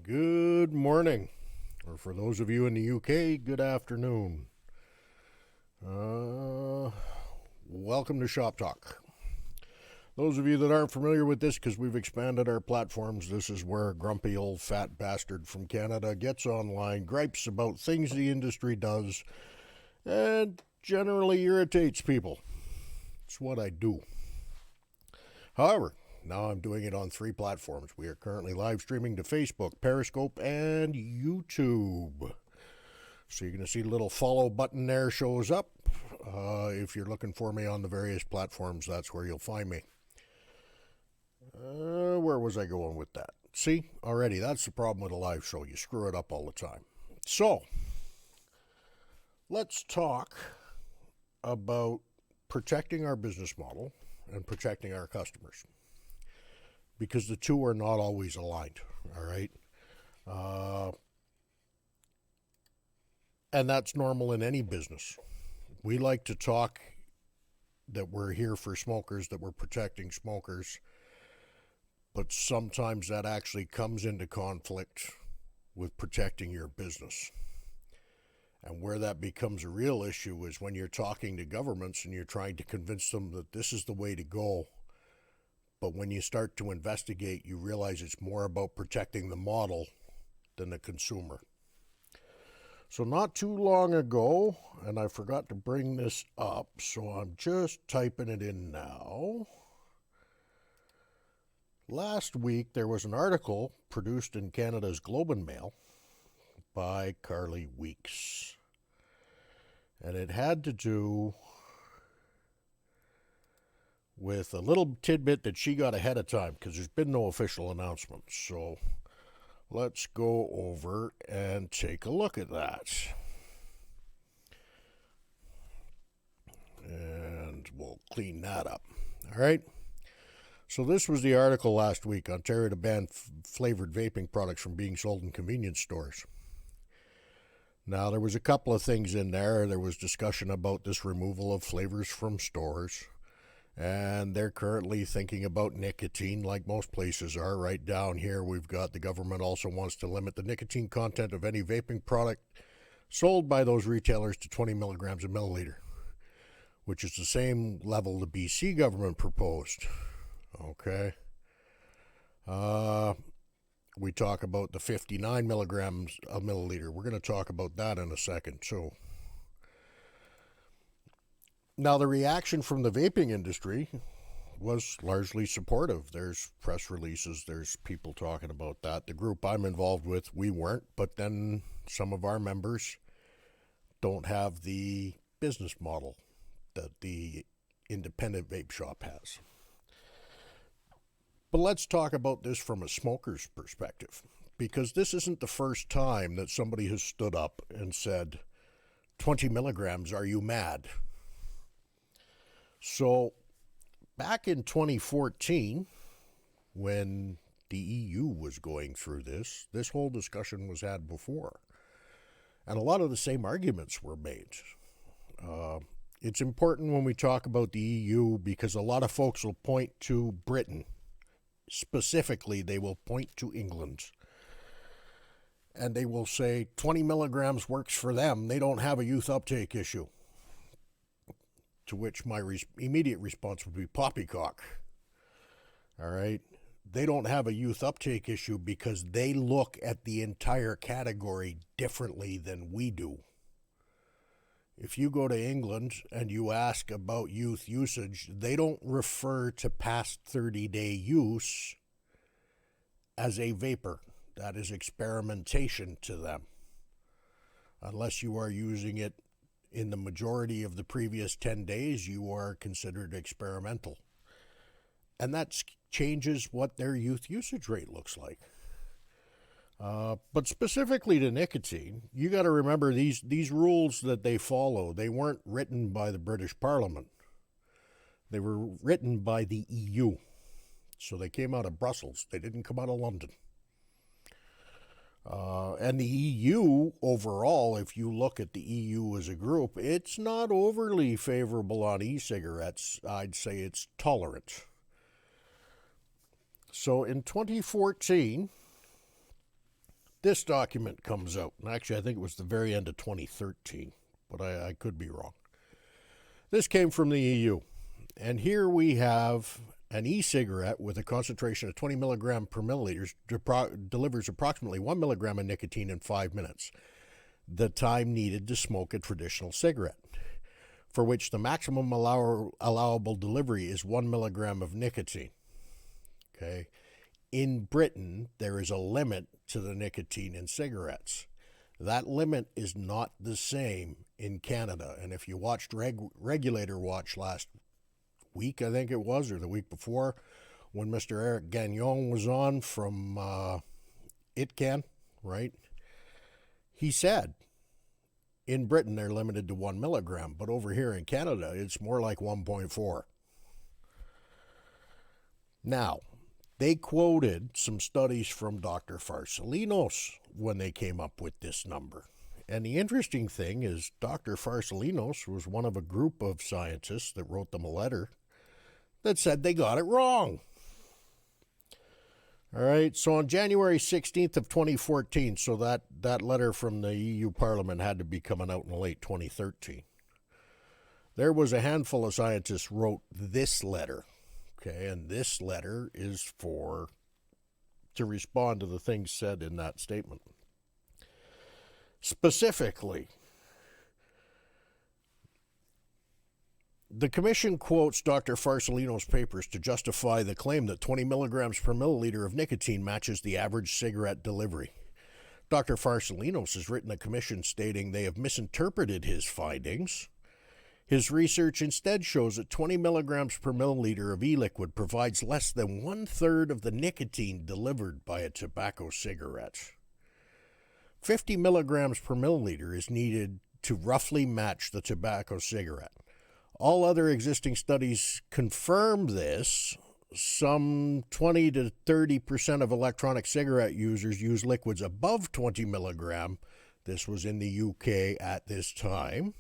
Good morning, or for those of you in the UK, good afternoon. Welcome to Shop Talk. Those of you that aren't familiar with this, because we've expanded our platforms, this is where a grumpy old fat bastard from Canada gets online, gripes about things the industry does, and generally irritates people. It's what I do. However, now I'm doing it on 3 platforms. We are currently live streaming to Facebook, Periscope, and YouTube. So you're going to see the little follow button there shows up. If you're looking for me on the various platforms, that's where you'll find me. Where was I going with that? See, already, that's the problem with a live show. You screw it up all the time. So, let's talk about protecting our business model and protecting our customers, because the two are not always aligned, all right? And that's normal in any business. We like to talk that we're here for smokers, that we're protecting smokers, but sometimes that actually comes into conflict with protecting your business. And where that becomes a real issue is when you're talking to governments and you're trying to convince them that this is the way to go. But when you start to investigate, you realize it's more about protecting the model than the consumer. So not too long ago, and I forgot to bring this up, so I'm just typing it in now. Last week, there was an article produced in Canada's Globe and Mail by Carly Weeks. And it had to do with a little tidbit that she got ahead of time, because there's been no official announcement. So let's go over and take a look at that. And we'll clean that up. All right. So this was the article last week: Ontario to ban flavored vaping products from being sold in convenience stores. Now, there was a couple of things in there. There was discussion about this removal of flavors from stores. And they're currently thinking about nicotine, like most places are. Right down here, we've got the government also wants to limit the nicotine content of any vaping product sold by those retailers to 20 milligrams a milliliter, which is the same level the BC government proposed. Okay. We talk about the 59 milligrams a milliliter. We're going to talk about that in a second, too. Now, the reaction from the vaping industry was largely supportive. There's press releases, there's people talking about that. The group I'm involved with, we weren't, but then some of our members don't have the business model that the independent vape shop has. But let's talk about this from a smoker's perspective, because this isn't the first time that somebody has stood up and said, 20 milligrams, are you mad? So, back in 2014, when the EU was going through this whole discussion was had before. And a lot of the same arguments were made. It's important when we talk about the EU because a lot of folks will point to Britain. Specifically, they will point to England. And they will say 20 milligrams works for them. They don't have a youth uptake issue. To which my immediate response would be poppycock. All right? They don't have a youth uptake issue because they look at the entire category differently than we do. If you go to England and you ask about youth usage, they don't refer to past 30-day use as a vapor. That is experimentation to them. Unless you are using it in the majority of the previous 10 days, you are considered experimental. And that changes what their youth usage rate looks like. But specifically to nicotine, you got to remember these rules that they follow, they weren't written by the British Parliament. They were written by the EU. So they came out of Brussels. They didn't come out of London. And the EU overall, if you look at the EU as a group, it's not overly favorable on e-cigarettes. I'd say it's tolerant. So in 2014, this document comes out. And actually, I think it was the very end of 2013, but I could be wrong. This came from the EU. And here we have an e-cigarette with a concentration of 20 milligram per milliliter delivers approximately 1 milligram of nicotine in 5 minutes, the time needed to smoke a traditional cigarette, for which the maximum allowable delivery is 1 milligram of nicotine. Okay. In Britain, there is a limit to the nicotine in cigarettes. That limit is not the same in Canada. And if you watched Regulator Watch last week, I think it was, or the week before, when Mr. Eric Gagnon was on from ITCAN, right? He said in Britain they're limited to 1 milligram, but over here in Canada it's more like 1.4. Now, they quoted some studies from Dr. Farsalinos when they came up with this number. And the interesting thing is Dr. Farsalinos was one of a group of scientists that wrote them a letter that said they got it wrong. All right, so on January 16th of 2014, so that letter from the EU Parliament had to be coming out in late 2013. There was a handful of scientists wrote this letter. Okay, and this letter is to respond to the things said in that statement. Specifically, the Commission quotes Dr. Farsalinos' papers to justify the claim that 20 milligrams per milliliter of nicotine matches the average cigarette delivery. Dr. Farsalinos has written a commission stating they have misinterpreted his findings. His research instead shows that 20 milligrams per milliliter of e-liquid provides less than 1/3 of the nicotine delivered by a tobacco cigarette. 50 milligrams per milliliter is needed to roughly match the tobacco cigarette. All other existing studies confirm this. Some 20 to 30% of electronic cigarette users use liquids above 20 milligram. This was in the UK at this time.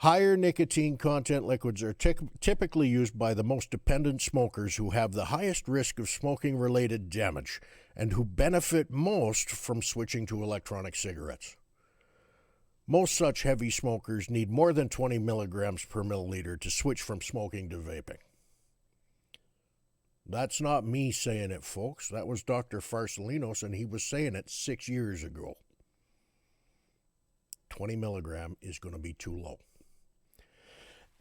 Higher nicotine content liquids are typically used by the most dependent smokers who have the highest risk of smoking-related damage and who benefit most from switching to electronic cigarettes. Most such heavy smokers need more than 20 milligrams per milliliter to switch from smoking to vaping. That's not me saying it, folks. That was Dr. Farsalinos, and he was saying it 6 years ago. 20 milligram is going to be too low.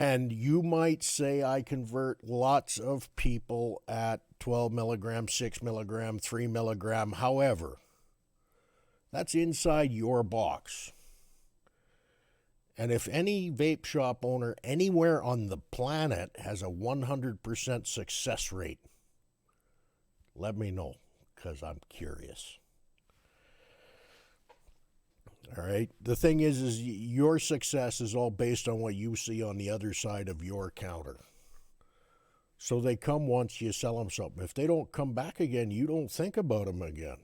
And you might say I convert lots of people at 12 milligram, 6 milligram, 3 milligram. However, that's inside your box. And if any vape shop owner anywhere on the planet has a 100% success rate, let me know, because I'm curious. All right. The thing is your success is all based on what you see on the other side of your counter. So they come once, you sell them something. If they don't come back again, you don't think about them again.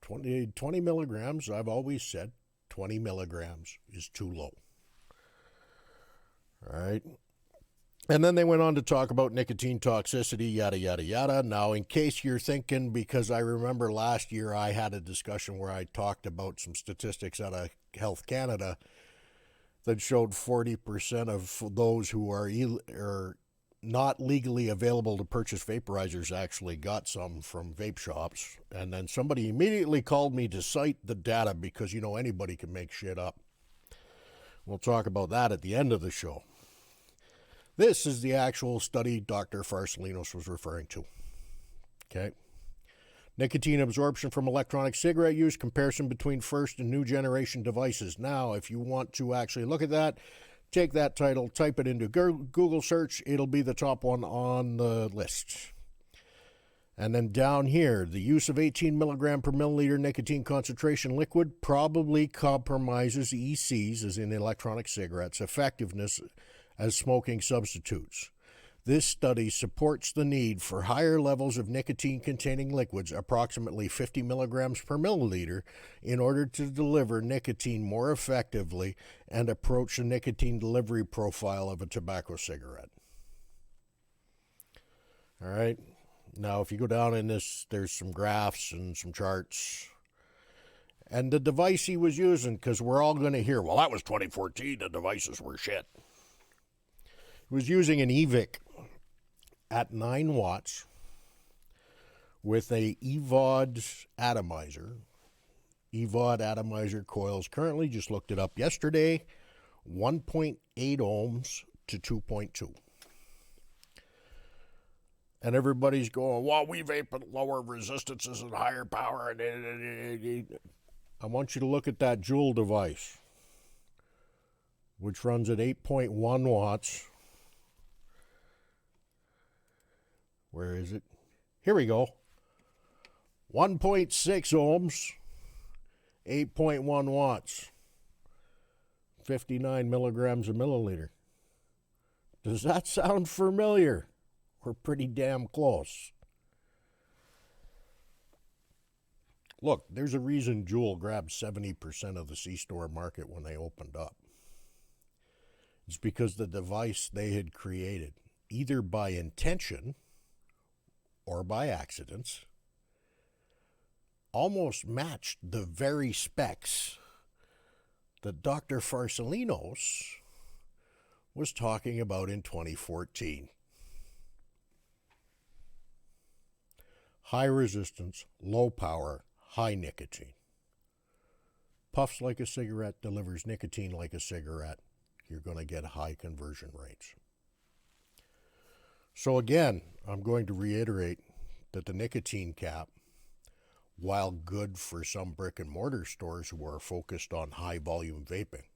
20 milligrams, I've always said 20 milligrams is too low. All right. And then they went on to talk about nicotine toxicity, yada, yada, yada. Now, in case you're thinking, because I remember last year I had a discussion where I talked about some statistics out of Health Canada that showed 40% of those who are not legally available to purchase vaporizers actually got some from vape shops. And then somebody immediately called me to cite the data because, anybody can make shit up. We'll talk about that at the end of the show. This is the actual study Dr. Farsalinos was referring to. Okay. Nicotine absorption from electronic cigarette use, comparison between first and new generation devices. Now, if you want to actually look at that, take that title, type it into Google search. It'll be the top one on the list. And then down here, the use of 18 milligram per milliliter nicotine concentration liquid probably compromises ECs, as in electronic cigarettes, effectiveness as smoking substitutes. This study supports the need for higher levels of nicotine-containing liquids, approximately 50 milligrams per milliliter, in order to deliver nicotine more effectively and approach the nicotine delivery profile of a tobacco cigarette. All right. Now, if you go down in this, there's some graphs and some charts. And the device he was using, because we're all going to hear, well, that was 2014, the devices were shit. He was using an EVIC at 9 watts with a EVOD atomizer. EVOD atomizer coils, currently, just looked it up yesterday, 1.8 ohms to 2.2. And everybody's going, well, we vape at lower resistances and higher power. I want you to look at that Joule device, which runs at 8.1 watts. Where is it? Here we go. 1.6 ohms, 8.1 watts, 59 milligrams a milliliter. Does that sound familiar? We're pretty damn close. Look, there's a reason Joule grabbed 70% of the C-store market when they opened up. It's because the device they had created, either by intention or by accidents, almost matched the very specs that Dr. Farsalinos was talking about in 2014. High resistance, low power, high nicotine. Puffs like a cigarette, delivers nicotine like a cigarette. You're going to get high conversion rates. So again, I'm going to reiterate that the nicotine cap, while good for some brick and mortar stores who are focused on high volume vaping,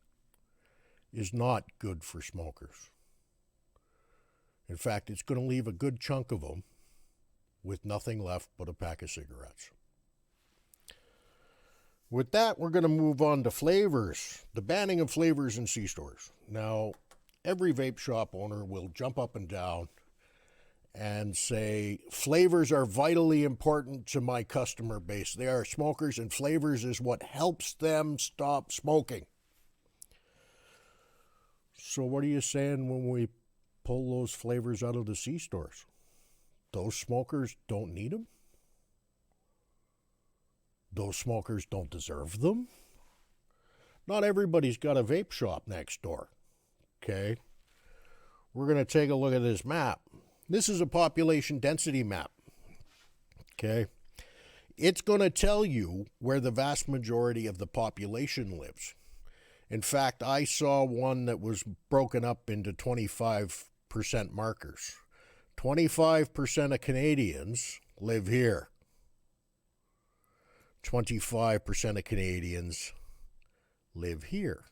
is not good for smokers. In fact, it's going to leave a good chunk of them with nothing left but a pack of cigarettes. With that, we're going to move on to flavors, the banning of flavors in C-stores. Now, every vape shop owner will jump up and down and say, flavors are vitally important to my customer base. They are smokers, and flavors is what helps them stop smoking. So what are you saying when we pull those flavors out of the C-stores? Those smokers don't need them? Those smokers don't deserve them? Not everybody's got a vape shop next door, okay? We're going to take a look at this map. This is a population density map, okay? It's going to tell you where the vast majority of the population lives. In fact, I saw one that was broken up into 25% markers. 25% of Canadians live here. 25% of Canadians live here.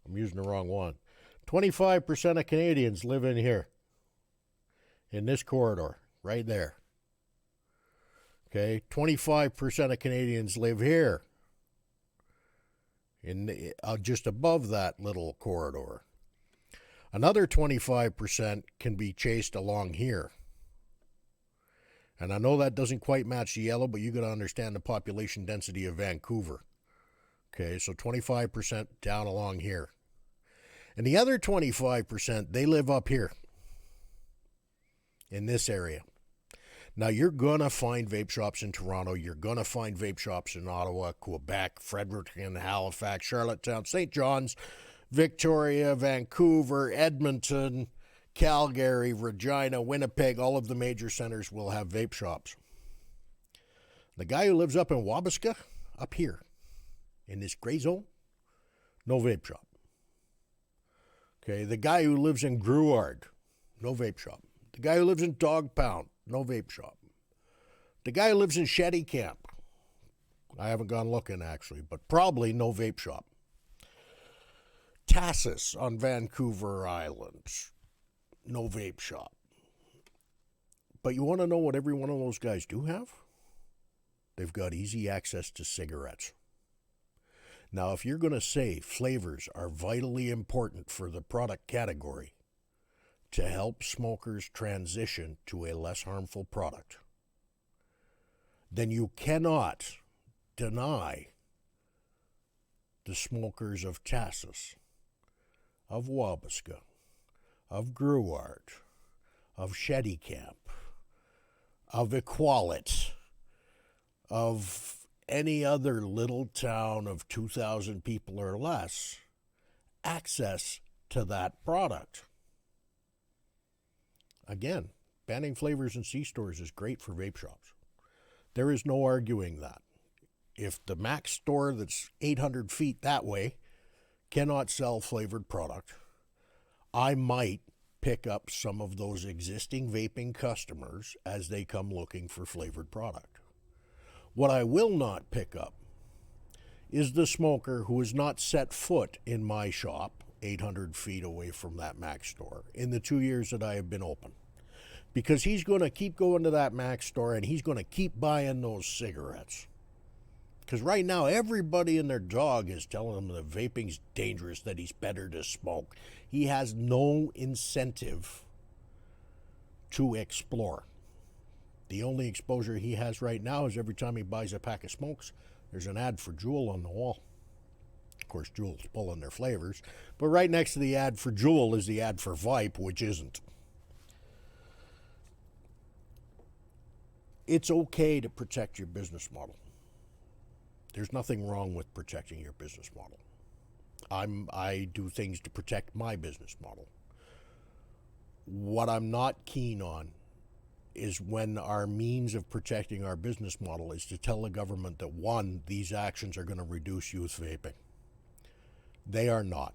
I'm using the wrong one. 25% of Canadians live in here. In this corridor, right there. Okay, 25% of Canadians live here. In just above that little corridor. Another 25% can be chased along here. And I know that doesn't quite match the yellow, but you got to understand the population density of Vancouver. Okay, so 25% down along here. And the other 25%, they live up here in this area. Now, you're going to find vape shops in Toronto. You're going to find vape shops in Ottawa, Quebec, Fredericton, Halifax, Charlottetown, St. John's, Victoria, Vancouver, Edmonton, Calgary, Regina, Winnipeg. All of the major centers will have vape shops. The guy who lives up in Wabasca, up here, in this gray zone, no vape shop. Okay, the guy who lives in Gruard, no vape shop. The guy who lives in Dog Pound, no vape shop. The guy who lives in Shetty Camp, I haven't gone looking actually, but probably no vape shop. Tassus on Vancouver Island, no vape shop. But you want to know what every one of those guys do have? They've got easy access to cigarettes. Now, if you're going to say flavors are vitally important for the product category to help smokers transition to a less harmful product, then you cannot deny the smokers of Tassus, of Wabasca, of Gruard, of Shetty Camp, of equality of any other little town of 2,000 people or less access to that product. Again, banning flavors in C-stores is great for vape shops. There is no arguing that. If the Mac store that's 800 feet that way cannot sell flavored product, I might pick up some of those existing vaping customers as they come looking for flavored product. What I will not pick up is the smoker who has not set foot in my shop 800 feet away from that Mac store in the 2 years that I have been open. Because he's going to keep going to that Mac store and he's going to keep buying those cigarettes. Because right now, everybody and their dog is telling him that vaping's dangerous, that he's better to smoke. He has no incentive to explore. The only exposure he has right now is every time he buys a pack of smokes, there's an ad for Juul on the wall. Of course, Juul's pulling their flavors. But right next to the ad for Juul is the ad for Vipe, which isn't. It's okay to protect your business model. There's nothing wrong with protecting your business model. I do things to protect my business model. What I'm not keen on is when our means of protecting our business model is to tell the government that, one, these actions are going to reduce youth vaping. They are not.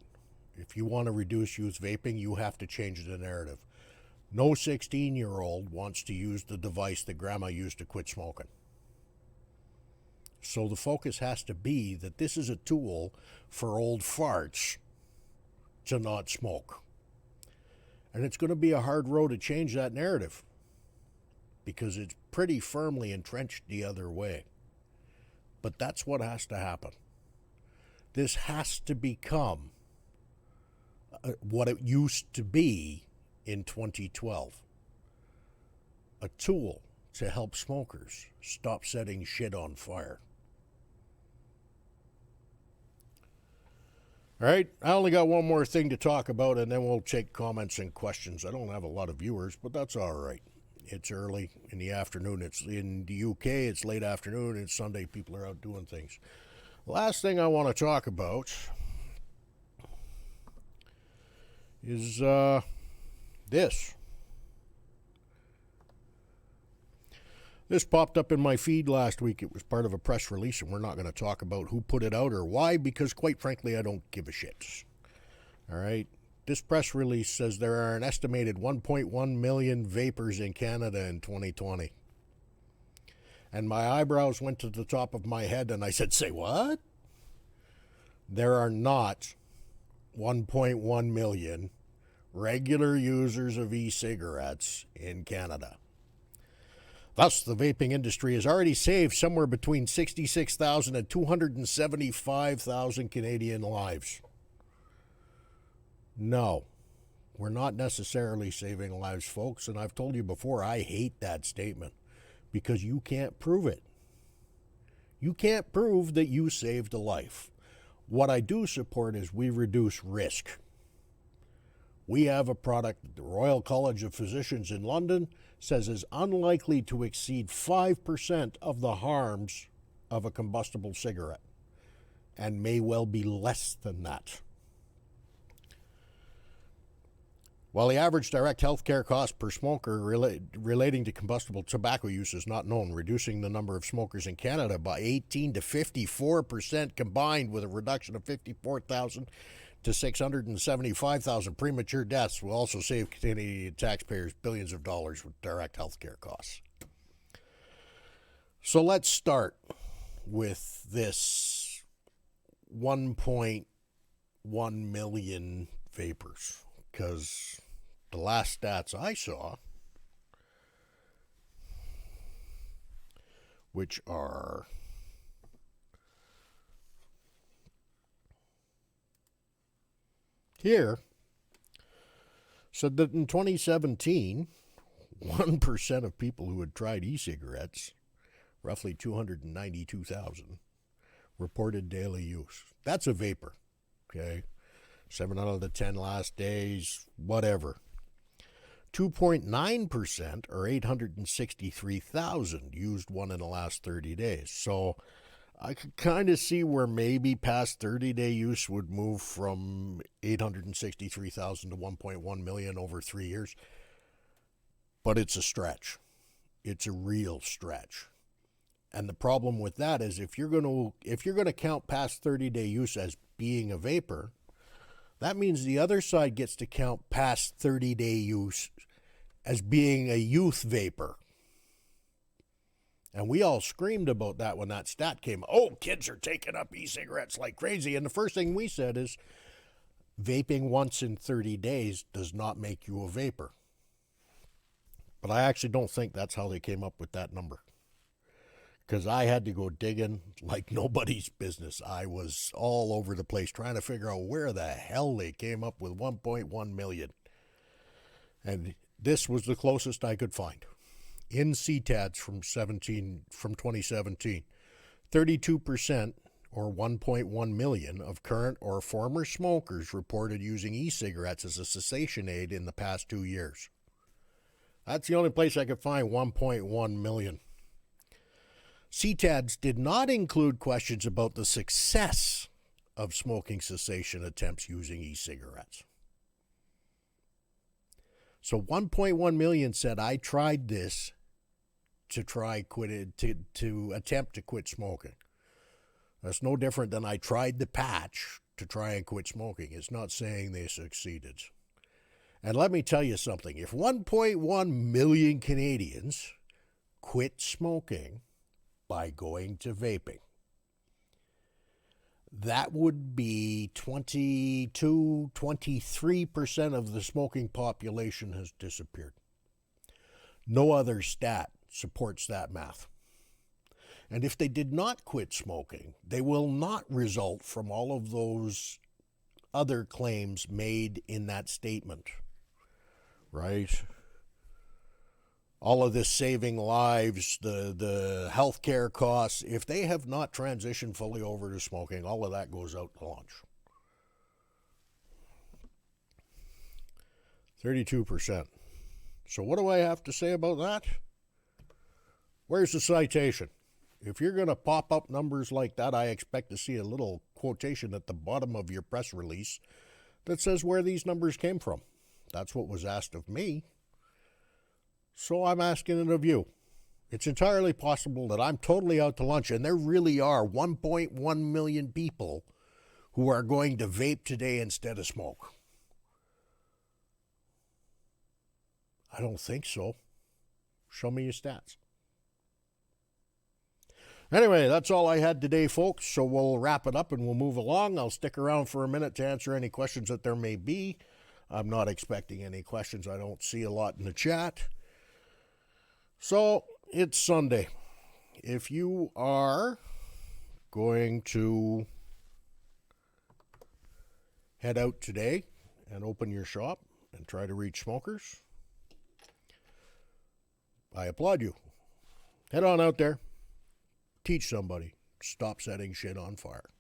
If you want to reduce youth vaping, you have to change the narrative. No 16-year-old wants to use the device that grandma used to quit smoking. So the focus has to be that this is a tool for old farts to not smoke. And it's going to be a hard road to change that narrative because it's pretty firmly entrenched the other way. But that's what has to happen. This has to become what it used to be in 2012. A tool to help smokers stop setting shit on fire. All right, I only got one more thing to talk about, and then we'll take comments and questions. I don't have a lot of viewers, but that's all right. It's early in the afternoon. It's in the UK. It's late afternoon. It's Sunday. People are out doing things. The last thing I want to talk about is this. This popped up in my feed last week. It was part of a press release, and we're not going to talk about who put it out or why, because quite frankly, I don't give a shit. All right? This press release says there are an estimated 1.1 million vapors in Canada in 2020. And my eyebrows went to the top of my head, and I said, say what? There are not 1.1 million regular users of e-cigarettes in Canada. Thus, the vaping industry has already saved somewhere between 66,000 and 275,000 Canadian lives. No, we're not necessarily saving lives, folks, and I've told you before, I hate that statement because you can't prove it. You can't prove that you saved a life. What I do support is we reduce risk. We have a product that the Royal College of Physicians in London says is unlikely to exceed 5% of the harms of a combustible cigarette, and may well be less than that. While the average direct healthcare cost per smoker relating to combustible tobacco use is not known, reducing the number of smokers in Canada by 18 to 54% combined with a reduction of 54,000 to 675,000 premature deaths will also save Canadian taxpayers billions of dollars with direct healthcare costs. So let's start with this 1.1 million vapors, because the last stats I saw, which are here, said that in 2017, 1% of people who had tried e-cigarettes, roughly 292,000, reported daily use. That's a vapor, okay? 7 out of the 10 last days, whatever. 2.9%, or 863,000, used one in the last 30 days. So I could kind of see where maybe past 30-day use would move from 863,000 to 1.1 million over 3 years. But it's a stretch. It's a real stretch. And the problem with that is if you're going to count past 30-day use as being a vapor, that means the other side gets to count past 30-day use as being a youth vapor. And we all screamed about that when that stat came. Oh, kids are taking up e-cigarettes like crazy. And the first thing we said is vaping once in 30 days does not make you a vapor. But I actually don't think that's how they came up with that number. Because I had to go digging like nobody's business. I was all over the place trying to figure out where the hell they came up with 1.1 million. And this was the closest I could find. In CTADs from 2017, 32%, or 1.1 million, of current or former smokers reported using e-cigarettes as a cessation aid in the past 2 years. That's the only place I could find 1.1 million. CTADs did not include questions about the success of smoking cessation attempts using e-cigarettes. So 1.1 million said, I tried this to attempt to quit smoking. That's no different than I tried the patch to try and quit smoking. It's not saying they succeeded. And let me tell you something. If 1.1 million Canadians quit smoking by going to vaping, that would be 23% of the smoking population has disappeared. No other stat supports that math. And if they did not quit smoking, they will not result from all of those other claims made in that statement, right? All of this saving lives, the healthcare costs, if they have not transitioned fully over to smoking, all of that goes out to lunch. 32%. So what do I have to say about that? Where's the citation? If you're going to pop up numbers like that, I expect to see a little quotation at the bottom of your press release that says where these numbers came from. That's what was asked of me. So I'm asking it of you. It's entirely possible that I'm totally out to lunch, and there really are 1.1 million people who are going to vape today instead of smoke. I don't think so. Show me your stats. Anyway, that's all I had today, folks, so we'll wrap it up and we'll move along. I'll stick around for a minute to answer any questions that there may be. I'm not expecting any questions. I don't see a lot in the chat. So, it's Sunday. If you are going to head out today and open your shop and try to reach smokers, I applaud you. Head on out there. Teach somebody. Stop setting shit on fire.